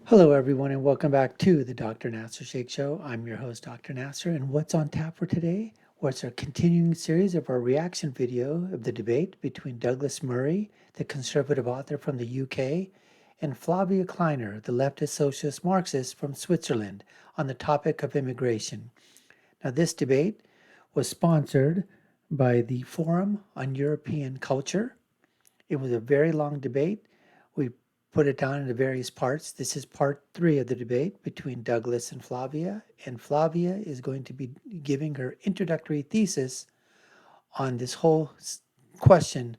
Hello, everyone, and welcome back to the Dr. Nasir Shaikh Show. I'm your host, Dr. Nasir, and what's on tap for today? What's our continuing series of our reaction video of the debate between Douglas Murray, the conservative author from the UK, and Flavia Kleiner, the leftist socialist Marxist from Switzerland, on the topic of immigration. Now, this debate was sponsored by the Forum on European Culture. It was a very long debate. We put it down into various parts. This is part 3 of the debate between Douglas and Flavia is going to be giving her introductory thesis on this whole question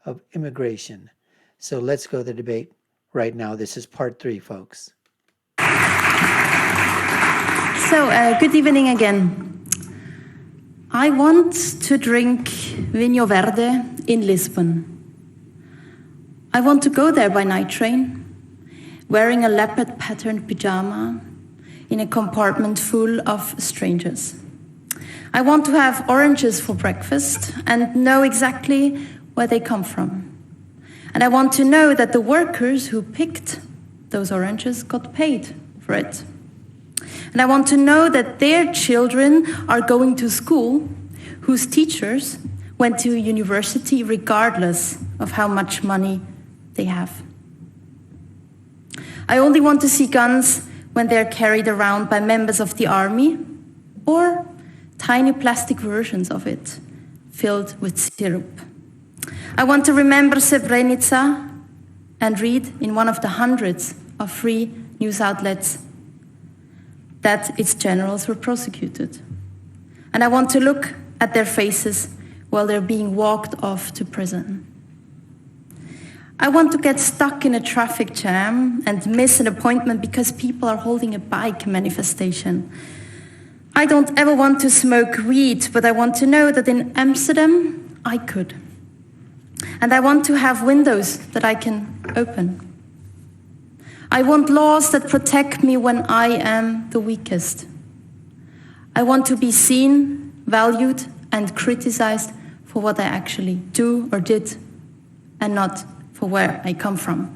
of immigration. So let's go to the debate right now. This is part 3, folks. So, good evening again. I want to drink Vinho Verde in Lisbon. I want to go there by night train, wearing a leopard-patterned pyjama in a compartment full of strangers. I want to have oranges for breakfast and know exactly where they come from. And I want to know that the workers who picked those oranges got paid for it. And I want to know that their children are going to school whose teachers went to university regardless of how much money they have. I only want to see guns when they're carried around by members of the army or tiny plastic versions of it filled with syrup. I want to remember Srebrenica and read in one of the hundreds of free news outlets that its generals were prosecuted. And I want to look at their faces while they're being walked off to prison. I want to get stuck in a traffic jam and miss an appointment because people are holding a bike manifestation. I don't ever want to smoke weed, but I want to know that in Amsterdam, I could. And I want to have windows that I can open. I want laws that protect me when I am the weakest. I want to be seen, valued, and criticized for what I actually do or did, and not for where I come from.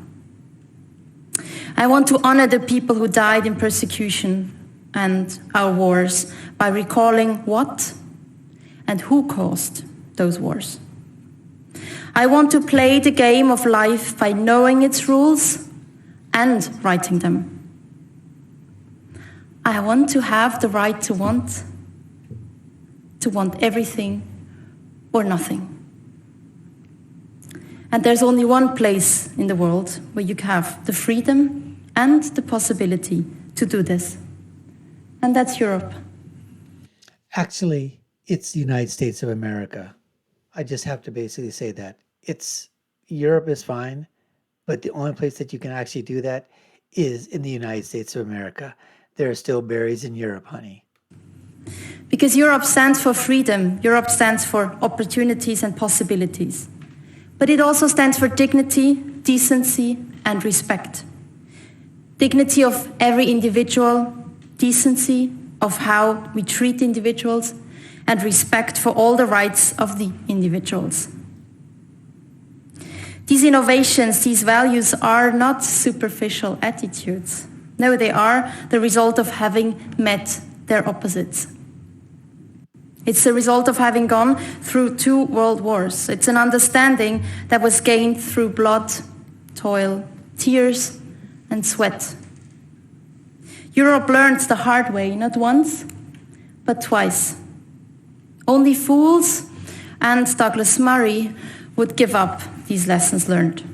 I want to honor the people who died in persecution and our wars by recalling what and who caused those wars. I want to play the game of life by knowing its rules and writing them. I want to have the right to want everything or nothing. And there's only one place in the world where you have the freedom and the possibility to do this. And that's Europe. Actually, it's the United States of America. I just have to basically say that. Europe is fine, but the only place that you can actually do that is in the United States of America. There are still berries in Europe, honey. Because Europe stands for freedom. Europe stands for opportunities and possibilities. But it also stands for dignity, decency, and respect. Dignity of every individual, decency of how we treat individuals, and respect for all the rights of the individuals. These innovations, these values are not superficial attitudes. No, they are the result of having met their opposites. It's the result of having gone through 2 world wars. It's an understanding that was gained through blood, toil, tears, and sweat. Europe learned the hard way, not once, but twice. Only fools and Douglas Murray would give up these lessons learned.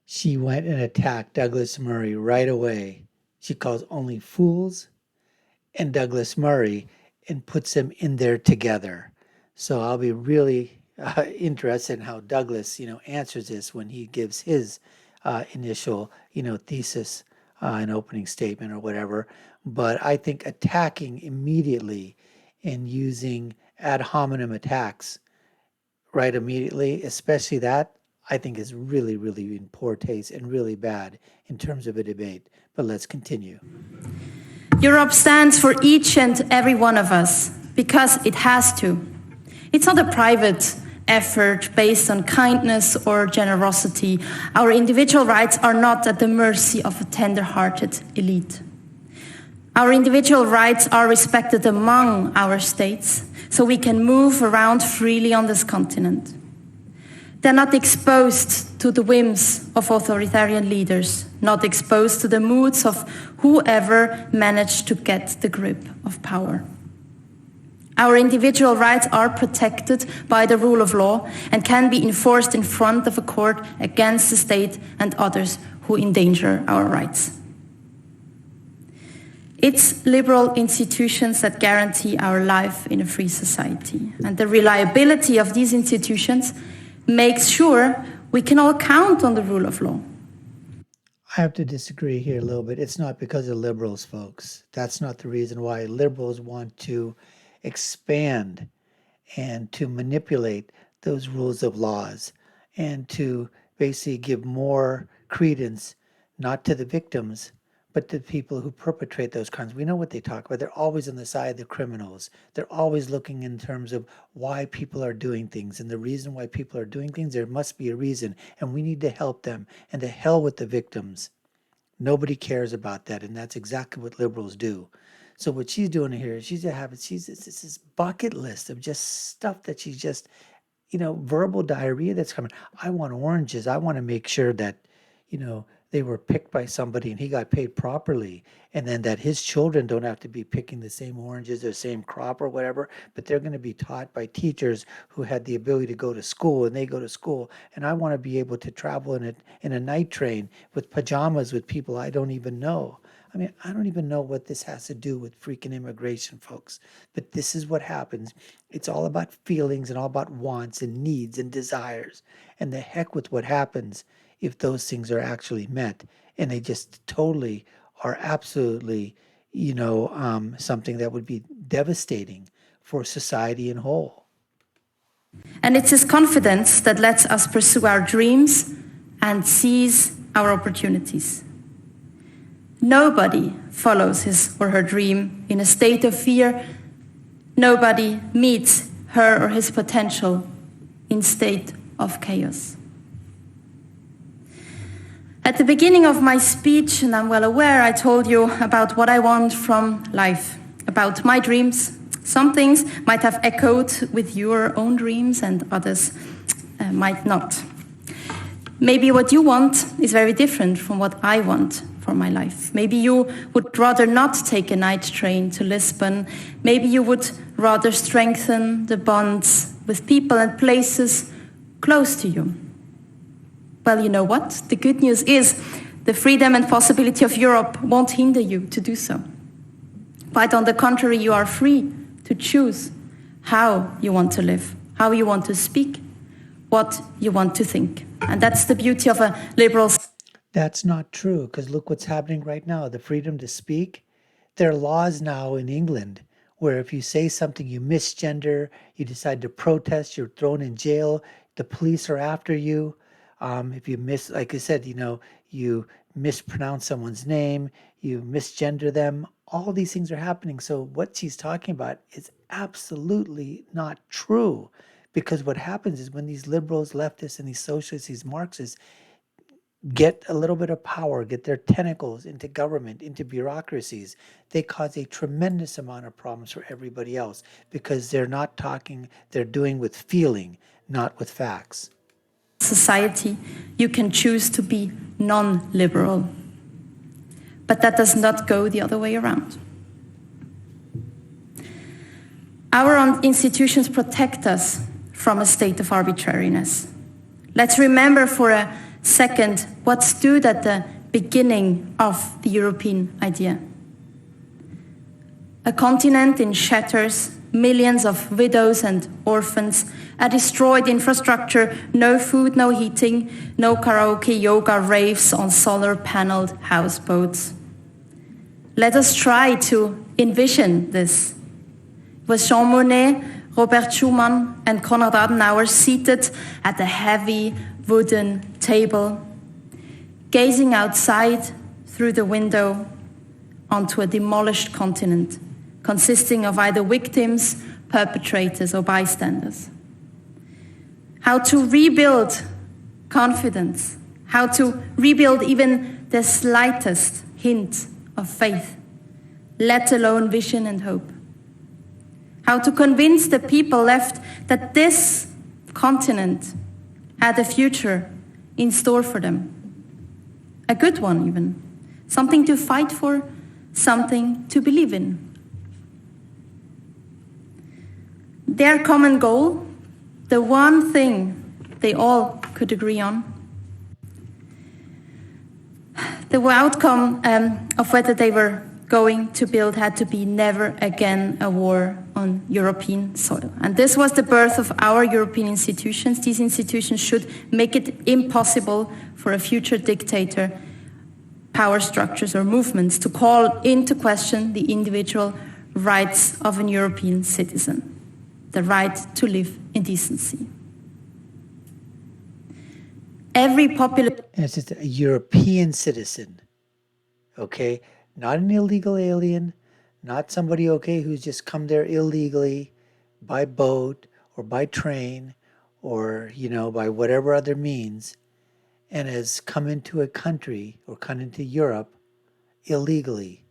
She went and attacked Douglas Murray right away. She calls only fools and Douglas Murray and puts them in there together. So I'll be really interested in how Douglas, answers this when he gives his initial, thesis, an opening statement or whatever. But I think attacking immediately and using ad hominem attacks right immediately, especially that, I think is really, really in poor taste and really bad in terms of a debate. But let's continue. Europe stands for each and every one of us because it has to. It's not a private effort based on kindness or generosity. Our individual rights are not at the mercy of a tender-hearted elite. Our individual rights are respected among our states, so we can move around freely on this continent. They're not exposed to the whims of authoritarian leaders, not exposed to the moods of whoever managed to get the grip of power. Our individual rights are protected by the rule of law and can be enforced in front of a court against the state and others who endanger our rights. It's liberal institutions that guarantee our life in a free society, and the reliability of these institutions makes sure we can all count on the rule of law. I have to disagree here a little bit. It's not because of liberals, folks. That's not the reason why liberals want to expand and to manipulate those rules of laws and to basically give more credence, not to the victims, but to the people who perpetrate those crimes. We know what they talk about. They're always on the side of the criminals. They're always looking in terms of why people are doing things. And the reason why people are doing things, there must be a reason. And we need to help them. And to hell with the victims. Nobody cares about that. And that's exactly what liberals do. So what she's doing here, she's this bucket list of just stuff that she's just, verbal diarrhea that's coming. I want oranges. I want to make sure that, they were picked by somebody and he got paid properly, and then that his children don't have to be picking the same oranges or same crop or whatever, but they're going to be taught by teachers who had the ability to go to school, and they go to school. And I want to be able to travel in a night train with pajamas with people I don't even know. I mean, I don't even know what this has to do with freaking immigration, folks. But this is what happens. It's all about feelings and all about wants and needs and desires. And the heck with what happens if those things are actually met. And they just totally are absolutely, something that would be devastating for society in whole. And it's this confidence that lets us pursue our dreams and seize our opportunities. Nobody follows his or her dream in a state of fear. Nobody meets her or his potential in state of chaos. At the beginning of my speech, and I'm well aware, I told you about what I want from life, about my dreams. Some things might have echoed with your own dreams and others might not. Maybe what you want is very different from what I want for my life. Maybe you would rather not take a night train to Lisbon. Maybe you would rather strengthen the bonds with people and places close to you. Well, you know what? The good news is the freedom and possibility of Europe won't hinder you to do so. Quite on the contrary, you are free to choose how you want to live, how you want to speak, what you want to think. And that's the beauty of a liberal... That's not true, because look what's happening right now. The freedom to speak. There are laws now in England where if you say something, you misgender, you decide to protest, you're thrown in jail, the police are after you. If you like I said, you mispronounce someone's name, you misgender them, all these things are happening. So what she's talking about is absolutely not true, because what happens is when these liberals, leftists, and these socialists, these Marxists get a little bit of power, get their tentacles into government, into bureaucracies, they cause a tremendous amount of problems for everybody else, because they're not talking, they're doing with feeling, not with facts. Society, you can choose to be non-liberal. But that does not go the other way around. Our institutions protect us from a state of arbitrariness. Let's remember for a second what stood at the beginning of the European idea. A continent in shatters, millions of widows and orphans, a destroyed infrastructure, no food, no heating, no karaoke, yoga, raves on solar-paneled houseboats. Let us try to envision this. It was Jean Monnet, Robert Schumann, and Konrad Adenauer seated at a heavy wooden table, gazing outside through the window onto a demolished continent, consisting of either victims, perpetrators, or bystanders. how to rebuild confidence, how to rebuild even the slightest hint of faith, let alone vision and hope. How to convince the people left that this continent had a future in store for them. A good one even. Something to fight for, something to believe in. Their common goal, the one thing they all could agree on, the outcome of whether they were going to build had to be never again a war on European soil. And this was the birth of our European institutions. These institutions should make it impossible for a future dictator, power structures or movements to call into question the individual rights of an European citizen, the right to live in decency. Every population... It's just a European citizen, okay? Not an illegal alien, not somebody, okay, who's just come there illegally by boat or by train or, you know, by whatever other means and has come into a country or come into Europe illegally.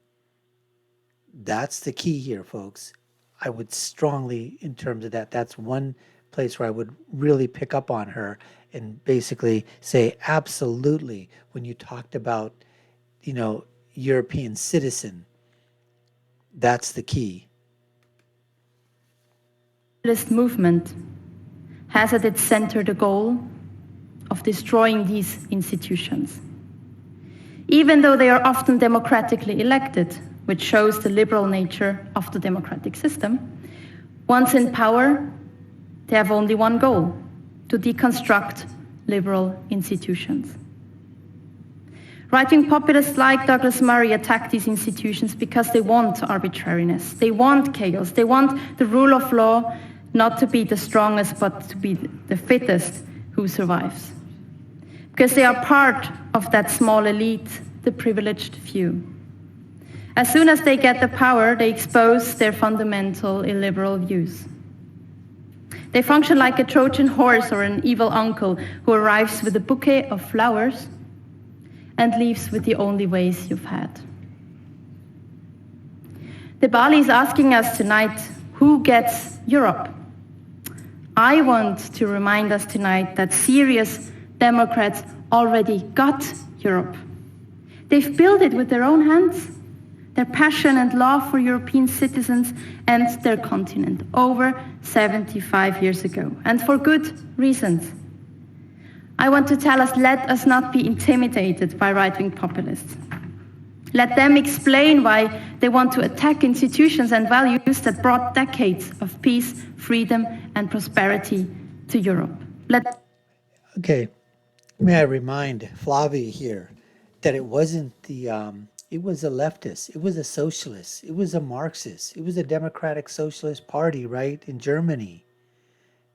That's the key here, folks. I would strongly, in terms of that, that's one place where I would really pick up on her and basically say, absolutely, when you talked about, you know, European citizen, that's the key. This movement has at its center the goal of destroying these institutions. Even though they are often democratically elected, which shows the liberal nature of the democratic system, once in power, they have only one goal: to deconstruct liberal institutions. Right-wing populists like Douglas Murray attack these institutions because they want arbitrariness, they want chaos, they want the rule of law not to be the strongest but to be the fittest who survives. Because they are part of that small elite, the privileged few. As soon as they get the power, they expose their fundamental illiberal views. They function like a Trojan horse or an evil uncle who arrives with a bouquet of flowers and leaves with the only ways you've had. The Bali is asking us tonight, who gets Europe? I want to remind us tonight that serious Democrats already got Europe. They've built it with their own hands. Their passion and love for European citizens and their continent over 75 years ago, and for good reasons. I want to tell us, let us not be intimidated by right-wing populists. Let them explain why they want to attack institutions and values that brought decades of peace, freedom, and prosperity to Europe. Okay, may I remind Flavia here that it wasn't it was a leftist, it was a socialist, it was a Marxist, it was a Democratic Socialist Party, right, in Germany.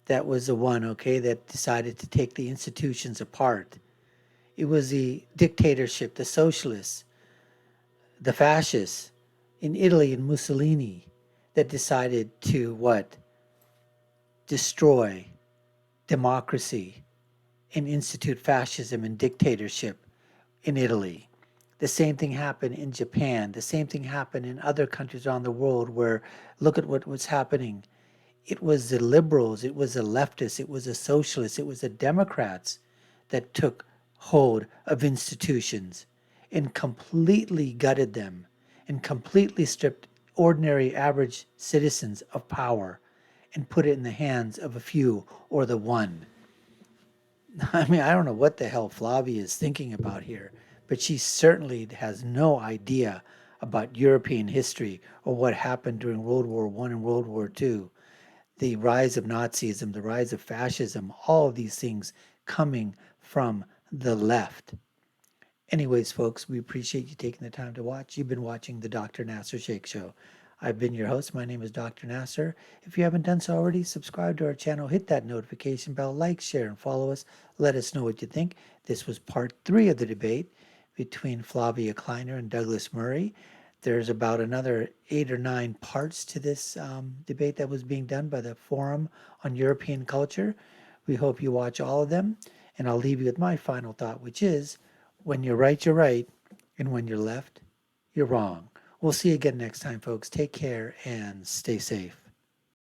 That was the one, okay, that decided to take the institutions apart. It was the dictatorship, the socialists, the fascists in Italy and Mussolini that decided to what? Destroy democracy and institute fascism and dictatorship in Italy. The same thing happened in Japan. The same thing happened in other countries around the world where, look at what was happening. It was the liberals, it was the leftists, it was the socialists, it was the Democrats that took hold of institutions and completely gutted them and completely stripped ordinary average citizens of power and put it in the hands of a few or the one. I mean, I don't know what the hell Flavia is thinking about here, but she certainly has no idea about European history or what happened during World War I and World War II. The rise of Nazism, the rise of fascism, all of these things coming from the left. Anyways, folks, we appreciate you taking the time to watch. You've been watching the Dr. Nasir Shaikh Show. I've been your host. My name is Dr. Nasir. If you haven't done so already, subscribe to our channel, hit that notification bell, like, share, and follow us. Let us know what you think. This was part 3 of the debate between Flavia Kleiner and Douglas Murray. There's about another 8 or 9 parts to this debate that was being done by the Forum on European Culture. We hope you watch all of them, and I'll leave you with my final thought, which is, when you're right, you're right, and when you're left, you're wrong. We'll see you again next time, folks. Take care and stay safe.